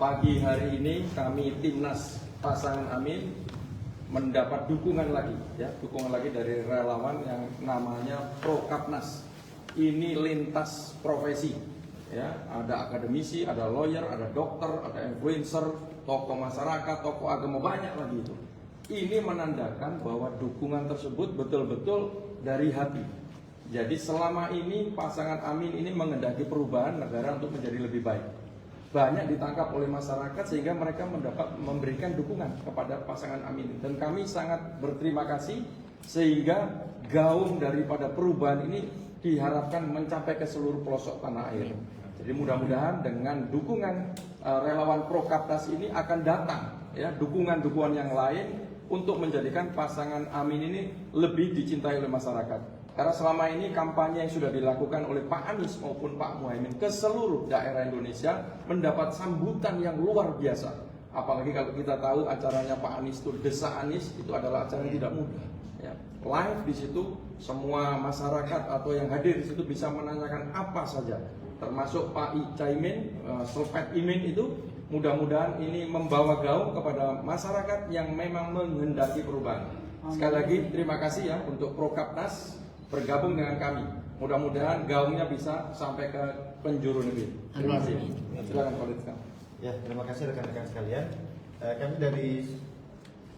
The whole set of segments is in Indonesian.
pagi hari ini kami Timnas Pasangan Amin mendapat dukungan lagi dari relawan yang namanya Prokapnas. Ini lintas profesi, ya, ada akademisi, ada lawyer, ada dokter, ada influencer, tokoh masyarakat, tokoh agama, banyak lagi itu. Ini menandakan bahwa dukungan tersebut betul-betul dari hati. Jadi selama ini pasangan Amin ini menghendaki perubahan negara untuk menjadi lebih baik. Banyak ditangkap oleh masyarakat sehingga mereka memberikan dukungan kepada pasangan Amin. Dan kami sangat berterima kasih sehingga gaung daripada perubahan ini diharapkan mencapai ke seluruh pelosok tanah air. Jadi mudah-mudahan dengan dukungan relawan Prokapnas ini akan datang ya dukungan-dukungan yang lain untuk menjadikan pasangan Amin ini lebih dicintai oleh masyarakat. Karena selama ini kampanye yang sudah dilakukan oleh Pak Anies maupun Pak Muhaimin ke seluruh daerah Indonesia mendapat sambutan yang luar biasa. Apalagi kalau kita tahu acaranya Pak Anies itu Desa Anies, itu adalah acara yang tidak mudah. Ya. Live di situ semua masyarakat atau yang hadir di situ bisa menanyakan apa saja, termasuk Pak Caimin, Selpet Imin itu. Mudah-mudahan ini membawa gaung kepada masyarakat yang memang menghendaki perubahan. Sekali lagi terima kasih ya untuk Prokapnas bergabung dengan kami. Mudah-mudahan gaungnya bisa sampai ke penjuru negeri. Terima kasih. Silakan Pak Lidka. Ya, terima kasih rekan-rekan sekalian. Kami dari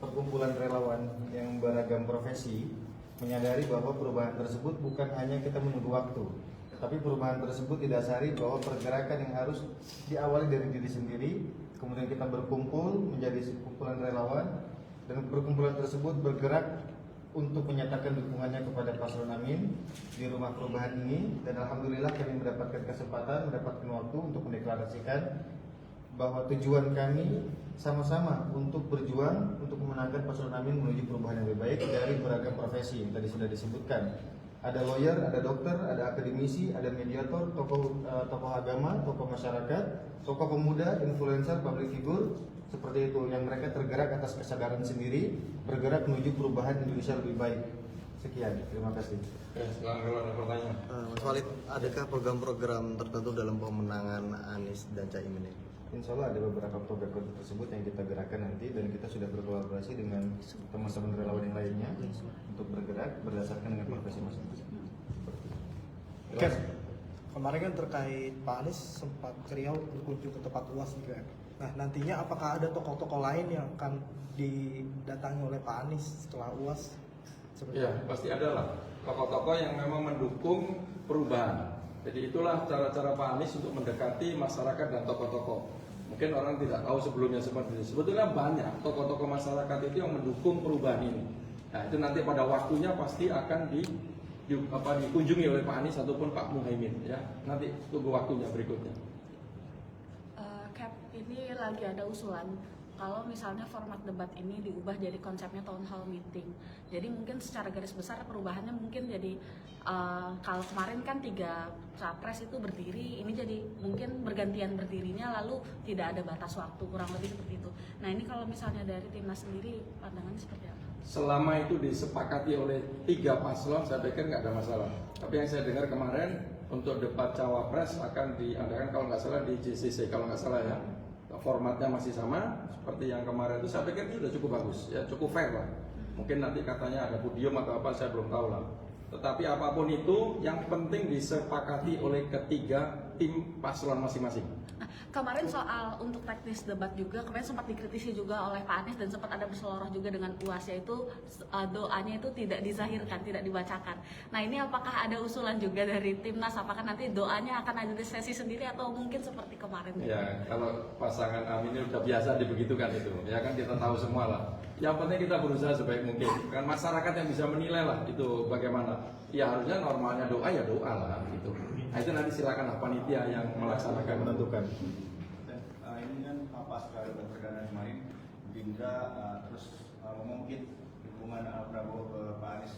perkumpulan relawan yang beragam profesi menyadari bahwa perubahan tersebut bukan hanya kita menunggu waktu, tapi perubahan tersebut didasari bahwa pergerakan yang harus diawali dari diri sendiri, kemudian kita berkumpul menjadi kumpulan relawan, dan perkumpulan tersebut bergerak untuk menyatakan dukungannya kepada paslon Amin di rumah perubahan ini. Dan alhamdulillah kami mendapatkan kesempatan, mendapatkan waktu untuk mendeklarasikan bahwa tujuan kami sama-sama untuk berjuang untuk memenangkan paslon Amin menuju perubahan yang lebih baik dari beragam profesi yang tadi sudah disebutkan. Ada lawyer, ada dokter, ada akademisi, ada mediator, tokoh agama, tokoh masyarakat, tokoh pemuda, influencer, public figure, seperti itu yang mereka tergerak atas kesadaran sendiri, bergerak menuju perubahan Indonesia lebih baik. Sekian, terima kasih. Silakan kalau ada pertanyaan. Mas Walid, adakah program-program tertentu dalam pemenangan Anies dan Caimin ini? Insya Allah ada beberapa program tersebut yang kita gerakkan nanti, dan kita sudah berkolaborasi dengan teman-teman relawan yang lainnya untuk bergerak berdasarkan dengan profesi masing-masing. Oke. Kemarin kan terkait Pak Anies sempat ke Riau berkunjung ke tempat UAS juga. Nah, nantinya apakah ada tokoh-tokoh lain yang akan didatangi oleh Pak Anies setelah UAS? Ya, pasti ada lah tokoh-tokoh yang memang mendukung perubahan. Jadi itulah cara-cara Pak Anies untuk mendekati masyarakat dan tokoh-tokoh. Mungkin orang tidak tahu sebelumnya seperti itu. Sebetulnya banyak tokoh-tokoh masyarakat itu yang mendukung perubahan ini. Nah, itu nanti pada waktunya pasti akan dikunjungi oleh Pak Anies ataupun Pak Muhaimin. Ya, nanti tunggu waktunya berikutnya. Cap, ini lagi ada usulan kalau misalnya format debat ini diubah jadi konsepnya town hall meeting. Jadi mungkin secara garis besar perubahannya mungkin jadi kalau kemarin kan 3 capres itu berdiri, ini jadi mungkin bergantian berdirinya lalu tidak ada batas waktu, kurang lebih seperti itu. Nah ini kalau misalnya dari timnas sendiri pandangannya seperti apa? Selama itu disepakati oleh 3 paslon, saya pikir nggak ada masalah. Tapi yang saya dengar kemarin untuk debat cawapres akan diadakan kalau nggak salah di JCC, kalau nggak salah ya. Formatnya masih sama seperti yang kemarin itu, saya pikir itu sudah cukup bagus, ya cukup fair lah. Mungkin nanti katanya ada podium atau apa, saya belum tahu lah. Tetapi apapun itu, yang penting disepakati oleh ketiga tim paslon masing-masing. Nah, kemarin soal untuk teknis debat juga kemarin sempat dikritisi juga oleh Pak Anies dan sempat ada berseloroh juga dengan UAS, yaitu doanya itu tidak dizahirkan, tidak dibacakan. Nah ini apakah ada usulan juga dari timnas, apakah nanti doanya akan ada di sesi sendiri atau mungkin seperti kemarin? Ya kalau pasangan Amin ini udah biasa dibegitukan itu, ya kan kita tahu semua lah. Yang penting kita berusaha sebaik mungkin, kan masyarakat yang bisa menilai lah itu bagaimana. Ya harusnya normalnya doa ya doa lah gitu. Nah itu nanti silakan lah panitia yang melaksanakan menentukan. Ini kan pasca debat perdana kemarin, Gerindra terus mengungkit dukungan Prabowo ke Pak Anies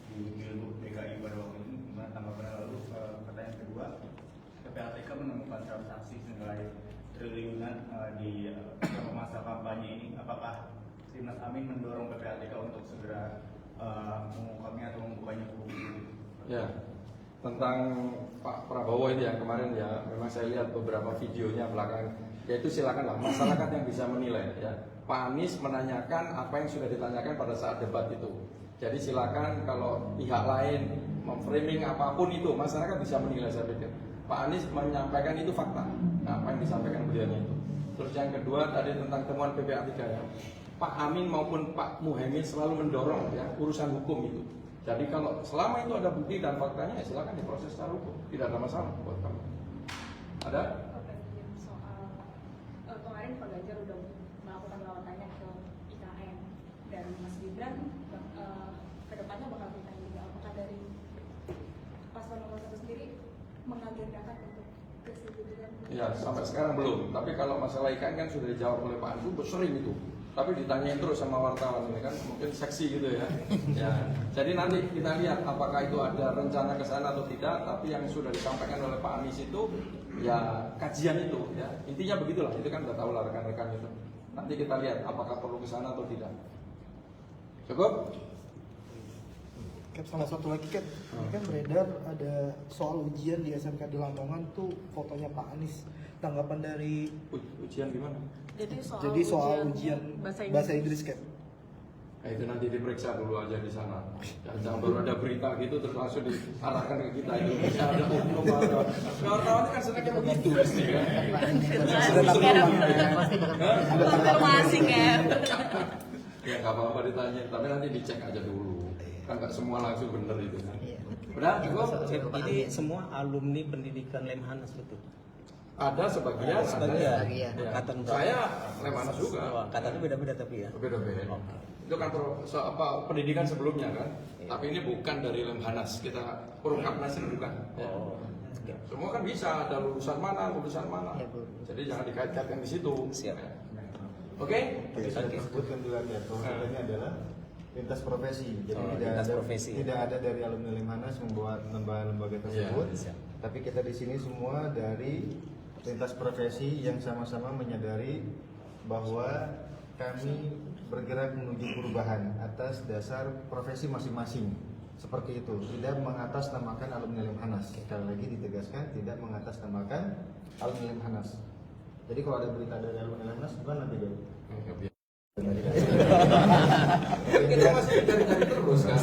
di Pilgub DKI pada waktu itu. Gimana tanggapannya? Lalu pertanyaan kedua, PPATK menemukan transaksi senilai triliunan di masa kampanye ini. Apakah Timnas Amin mendorong PPATK untuk segera mengungkapnya atau membukanya ke publik? Ya, tentang Pak Prabowo ini yang kemarin ya, memang saya lihat beberapa videonya belakang Yaitu silakanlah masyarakat yang bisa menilai ya. Pak Anies menanyakan apa yang sudah ditanyakan pada saat debat itu. Jadi silakan kalau pihak lain memframing apapun itu, masyarakat bisa menilai, saya pikir. Pak Anies menyampaikan itu fakta, apa yang disampaikan beliaunya itu. Terus yang kedua tadi tentang temuan PPA 3 ya. Pak Amin maupun Pak Muhaimin selalu mendorong ya urusan hukum itu. Jadi kalau selama itu ada bukti dan faktanya ya silakan diproses secara hukum, tidak ada masalah buat kami. Ada? Soal kemarin Pak Ganjar udah melakukan lawatannya ke IKN dan Mas Gibran kedepannya bakal ditanya juga apakah dari paslon nomor 1 sendiri mengagendakan untuk ke situ juga? Ya sampai sekarang belum. Tapi kalau masalah IKN kan sudah dijawab oleh Pak Anies sering itu. Tapi ditanyain terus sama wartawan ini kan mungkin seksi gitu ya. Ya. Jadi nanti kita lihat apakah itu ada rencana ke sana atau tidak. Tapi yang sudah disampaikan oleh Pak Anies itu ya kajian itu ya. Intinya begitulah. Itu kan udah tahu lah rekan-rekan itu. Nanti kita lihat apakah perlu ke sana atau tidak. Cukup? Cap, sama satu lagi Cap, ini kan beredar ada soal ujian di SMK di Lamongan tuh fotonya Pak Anies. Tanggapan dari Ujian gimana? Jadi soal ujian bahasa Inggris Cap. Nah, itu nanti diperiksa dulu aja di sana. Jangan baru ada berita gitu terus langsung diarahkan ke kita itu bisa ada oknum atau kawan-kawan kan senangnya begitu pasti kan. Konfirmasi Cap. Ya nggak apa-apa ditanya, tapi nanti dicek aja dulu. Kan nggak semua langsung bener itu. Udah cukup? Ini semua alumni pendidikan Lemhanas betul. Ada sebagian, Sebagian. ada. Ya. Angkatan Saya Lemhanas juga. Angkatannya beda-beda tapi ya. Beda-beda. Oke. Itu kan pendidikan sebelumnya kan. Tapi ini bukan dari Lemhanas. Kita Prokapnas ini bukan. Ya. Oh. Oke. Semua kan bisa ada lulusan mana. Jadi jangan dikait-kaitkan di situ. Siap. Ya. Oke? Tadi sudah disebutkan juga ya, bahwa ini adalah lintas profesi. Jadi lintas profesi. tidak ada dari alumni Lemhanas membuat lembaga tersebut. Iya. Tapi kita di sini semua dari lintas profesi yang sama-sama menyadari bahwa kami bergerak menuju perubahan atas dasar profesi masing-masing. Seperti itu, tidak mengatasnamakan alumni Lemhanas. Sekali lagi ditegaskan, tidak mengatasnamakan alumni Lemhanas. Jadi kalau ada berita dari alumni Lemhanas, bukan nanti dong. Kita masih cari-cari terus kan.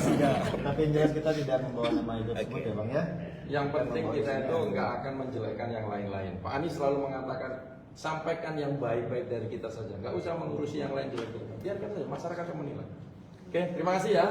Tapi yang jelas kita tidak membawa nama itu tersebut ya Bang ya. Yang penting kita itu nggak akan menjelekkan yang lain-lain. Pak Anies selalu mengatakan sampaikan yang baik-baik dari kita saja, nggak usah mengurusi yang lain jelek-jelek. Biarkan saja masyarakat yang menilai. Oke, terima kasih ya.